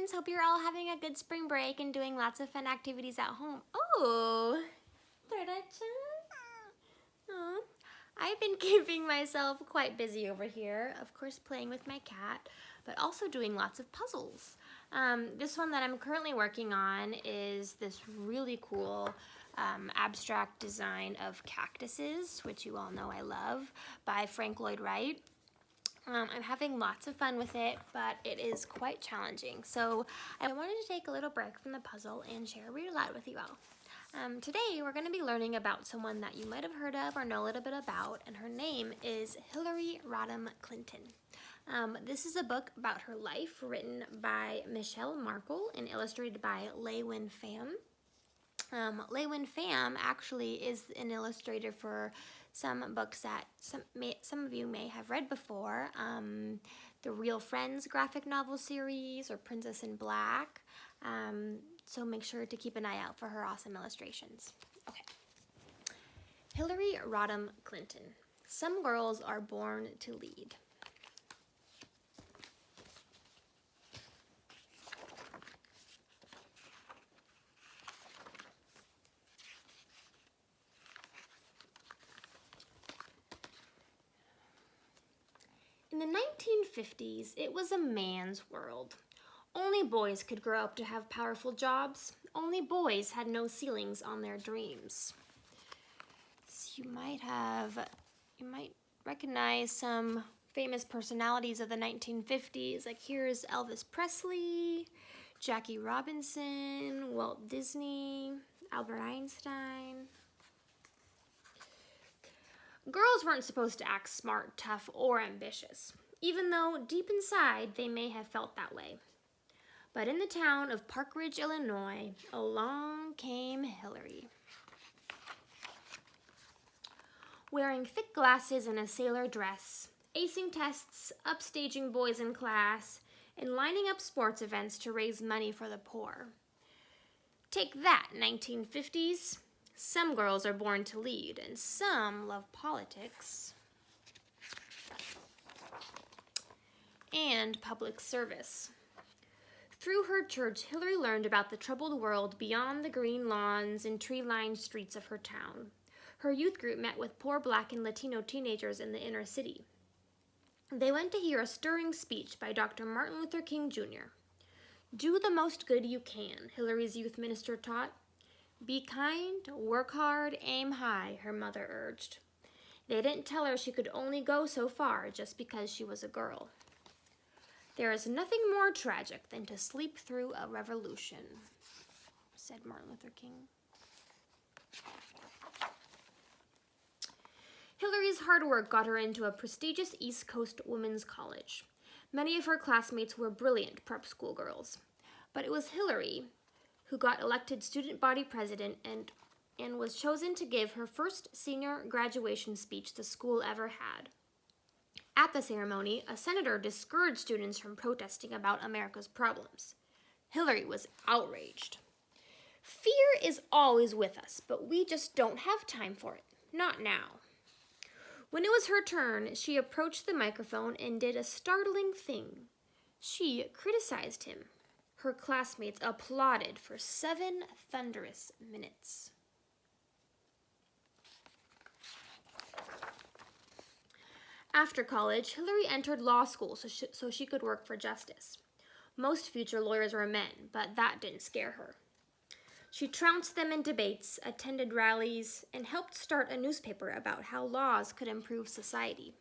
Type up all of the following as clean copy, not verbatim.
friends. Hope you're all having a good spring break and doing lots of fun activities at home. Oh, oh, I've been keeping myself quite busy over here. Of course, playing with my cat, but also doing lots of puzzles. This one that I'm currently working on is this really cool abstract design of cactuses, which you all know I love, by Frank Lloyd Wright. I'm having lots of fun with it, but it is quite challenging. So I wanted to take a little break from the puzzle and share Read Aloud with you all. Today we're going to be learning about someone that you might have heard of or know a little bit about, and her name is Hillary Rodham Clinton. This is a book about her life written by Michelle Markle and illustrated by Lei-Wen Pham. Lei-Wen Pham actually is an illustrator for some books that some of you may have read before, the Real Friends graphic novel series or Princess in Black, so make sure to keep an eye out for her awesome illustrations. Okay. Hillary Rodham Clinton. Some girls are born to lead. In the 1950s, it was a man's world. Only boys could grow up to have powerful jobs. Only boys had no ceilings on their dreams. So you might recognize some famous personalities of the 1950s. Like here's Elvis Presley, Jackie Robinson, Walt Disney, Albert Einstein. Girls weren't supposed to act smart, tough, or ambitious, even though deep inside they may have felt that way. But in the town of Park Ridge, Illinois, along came Hillary. Wearing thick glasses and a sailor dress, acing tests, upstaging boys in class, and lining up sports events to raise money for the poor. Take that, 1950s. Some girls are born to lead, and some love politics and public service. Through her church, Hillary learned about the troubled world beyond the green lawns and tree-lined streets of her town. Her youth group met with poor Black and Latino teenagers in the inner city. They went to hear a stirring speech by Dr. Martin Luther King Jr. Do the most good you can, Hillary's youth minister taught. Be kind, work hard, aim high, her mother urged. They didn't tell her she could only go so far just because she was a girl. There is nothing more tragic than to sleep through a revolution, said Martin Luther King. Hillary's hard work got her into a prestigious East Coast women's college. Many of her classmates were brilliant prep school girls, but it was Hillary who got elected student body president and was chosen to give her first senior graduation speech the school ever had. At the ceremony, a senator discouraged students from protesting about America's problems. Hillary was outraged. Fear is always with us, but we just don't have time for it. Not now. When it was her turn, she approached the microphone and did a startling thing. She criticized him. Her classmates applauded for 7 thunderous minutes. After college, Hillary entered law school so she could work for justice. Most future lawyers were men, but that didn't scare her. She trounced them in debates, attended rallies, and helped start a newspaper about how laws could improve society.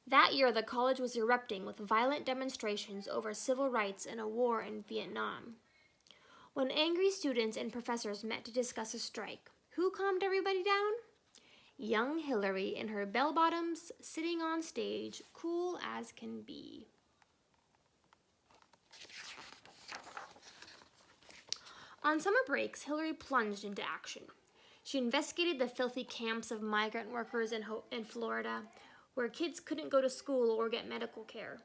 That year, the college was erupting with violent demonstrations over civil rights and a war in Vietnam. When angry students and professors met to discuss a strike, who calmed everybody down? Young Hillary in her bell-bottoms, sitting on stage, cool as can be. On summer breaks, Hillary plunged into action. She investigated the filthy camps of migrant workers in Florida, where kids couldn't go to school or get medical care.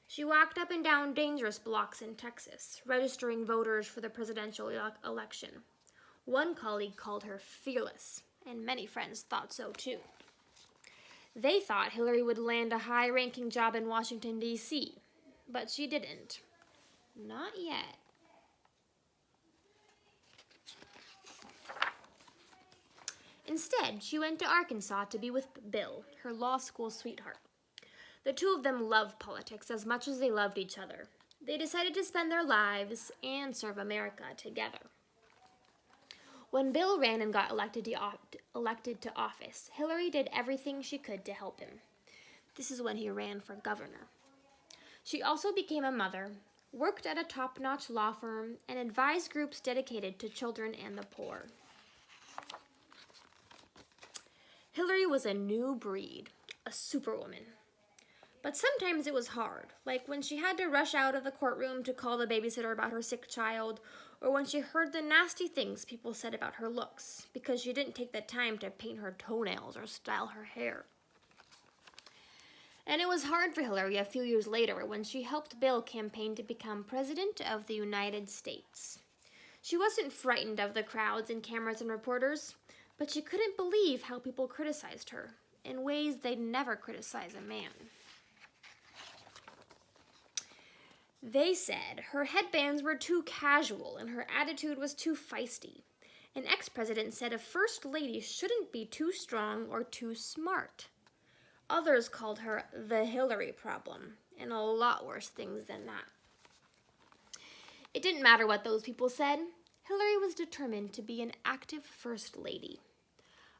She walked up and down dangerous blocks in Texas, registering voters for the presidential election. One colleague called her fearless, and many friends thought so too. They thought Hillary would land a high-ranking job in Washington, D.C., but she didn't. Not yet. Instead, she went to Arkansas to be with Bill, her law school sweetheart. The two of them loved politics as much as they loved each other. They decided to spend their lives and serve America together. When Bill ran and got elected to office, Hillary did everything she could to help him. This is when he ran for governor. She also became a mother, worked at a top-notch law firm, and advised groups dedicated to children and the poor. Hillary was a new breed, a superwoman. But sometimes it was hard, like when she had to rush out of the courtroom to call the babysitter about her sick child, or when she heard the nasty things people said about her looks because she didn't take the time to paint her toenails or style her hair. And it was hard for Hillary a few years later when she helped Bill campaign to become President of the United States. She wasn't frightened of the crowds and cameras and reporters, but she couldn't believe how people criticized her in ways they'd never criticize a man. They said her headbands were too casual and her attitude was too feisty. An ex-president said a first lady shouldn't be too strong or too smart. Others called her the Hillary problem, and a lot worse things than that. It didn't matter what those people said. Hillary was determined to be an active first lady.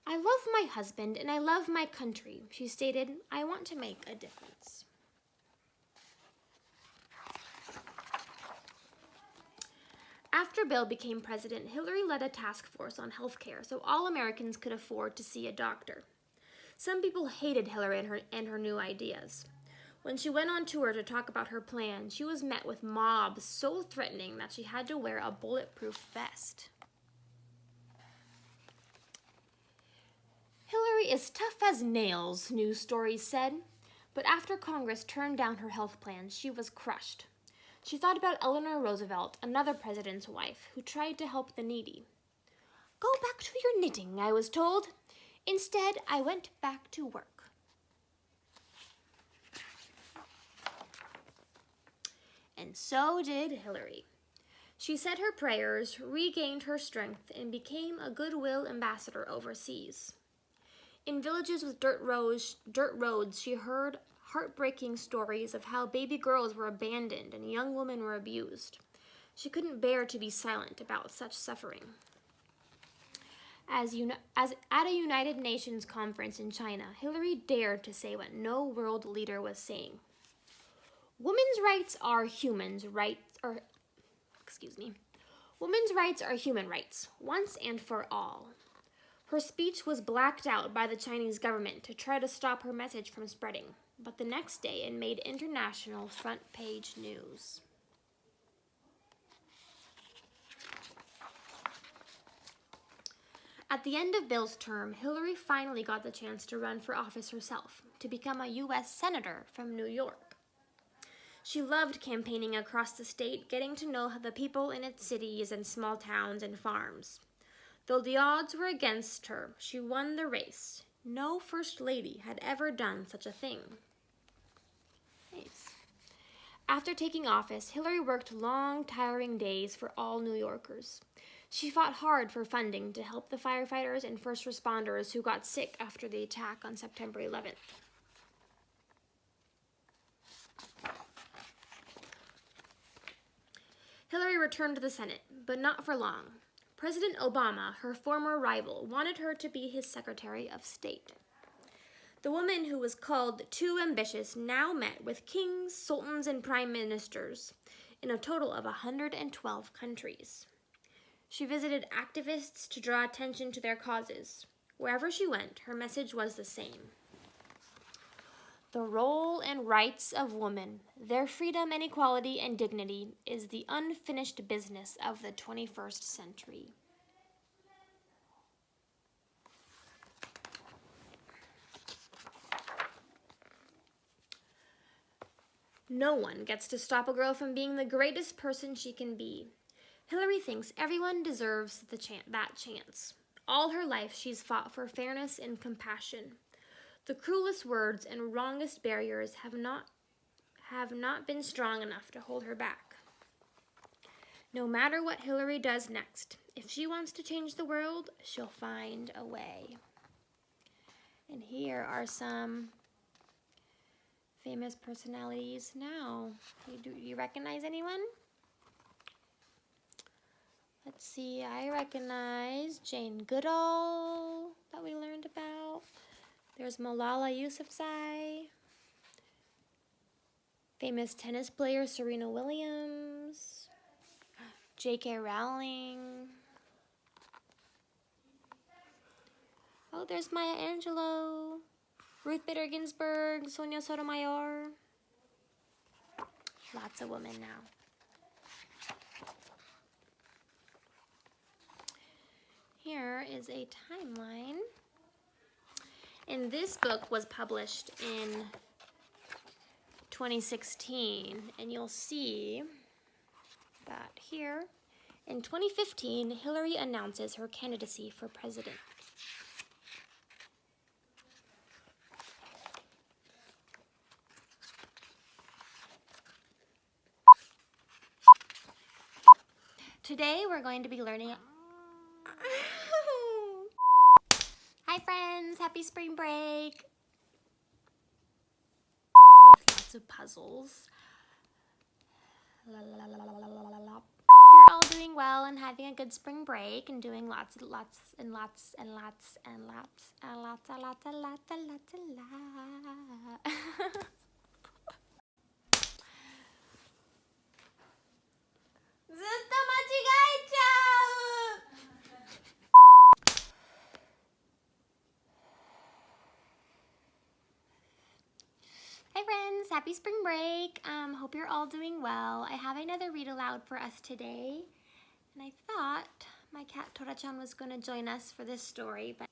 "I love my husband and I love my country," she stated. "I want to make a difference." After Bill became president, Hillary led a task force on health care so all Americans could afford to see a doctor. Some people hated Hillary and her new ideas. When she went on tour to talk about her plan, she was met with mobs so threatening that she had to wear a bulletproof vest. "Hillary is tough as nails," news stories said, but after Congress turned down her health plan, she was crushed. She thought about Eleanor Roosevelt, another president's wife, who tried to help the needy. "Go back to your knitting," I was told. Instead, I went back to work. And so did Hillary. She said her prayers, regained her strength, and became a Goodwill Ambassador overseas. In villages with dirt roads, she heard heartbreaking stories of how baby girls were abandoned and young women were abused. She couldn't bear to be silent about such suffering. As at a United Nations conference in China, Hillary dared to say what no world leader was saying. Women's rights are human rights, once and for all. Her speech was blacked out by the Chinese government to try to stop her message from spreading, but the next day it made international front-page news. At the end of Bill's term, Hillary finally got the chance to run for office herself, to become a U.S. Senator from New York. She loved campaigning across the state, getting to know the people in its cities and small towns and farms. Though the odds were against her, she won the race. No First Lady had ever done such a thing. Nice. After taking office, Hillary worked long, tiring days for all New Yorkers. She fought hard for funding to help the firefighters and first responders who got sick after the attack on September 11th. Hillary returned to the Senate, but not for long. President Obama, her former rival, wanted her to be his Secretary of State. The woman who was called too ambitious now met with kings, sultans, and prime ministers in a total of 112 countries. She visited activists to draw attention to their causes. Wherever she went, her message was the same. The role and rights of women, their freedom and equality and dignity, is the unfinished business of the 21st century. No one gets to stop a girl from being the greatest person she can be. Hillary thinks everyone deserves that chance. All her life, she's fought for fairness and compassion. The cruelest words and wrongest barriers have not been strong enough to hold her back. No matter what Hillary does next, if she wants to change the world, she'll find a way. And here are some famous personalities now. Do you recognize anyone? Let's see, I recognize Jane Goodall that we learned about. There's Malala Yousafzai. Famous tennis player Serena Williams. J.K. Rowling. Oh, there's Maya Angelou. Ruth Bader Ginsburg, Sonia Sotomayor. Lots of women now. Here is a timeline. And this book was published in 2016, and you'll see that here. In 2015, Hillary announces her candidacy for president. Today we're going to be learning. Hi friends, happy spring break! With lots of puzzles. Hope you're all doing well and having a good spring break and doing lots and lots and lots and lots and lots and lots and lots and lots and lots and lots. Hi friends, happy spring break. Hope you're all doing well. I have another read aloud for us today. And I thought my cat Tora-chan was going to join us for this story, but